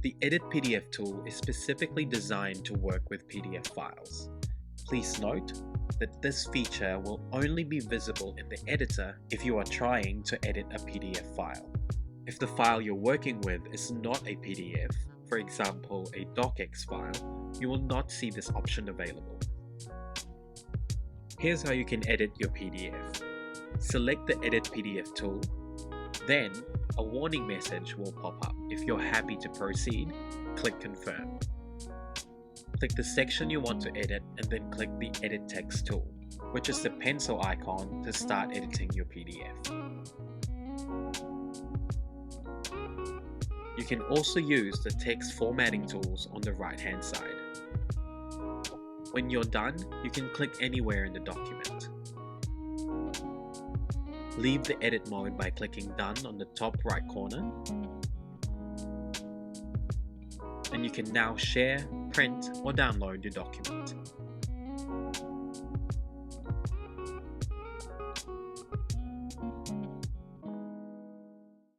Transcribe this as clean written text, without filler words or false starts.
The Edit PDF tool is specifically designed to work with PDF files. Please note that this feature will only be visible in the editor if you are trying to edit a PDF file. If the file you're working with is not a PDF, for example a docx file, you will not see this option available. Here's how you can edit your PDF. Select the Edit PDF tool, then a warning message will pop up. If you're happy to proceed, click Confirm. Click the section you want to edit and then click the Edit Text tool, which is the pencil icon to start editing your PDF. You can also use the text formatting tools on the right-hand side. When you're done, you can click anywhere in the document. Leave the edit mode by clicking Done on the top right corner. And you can now share, print, or download your document.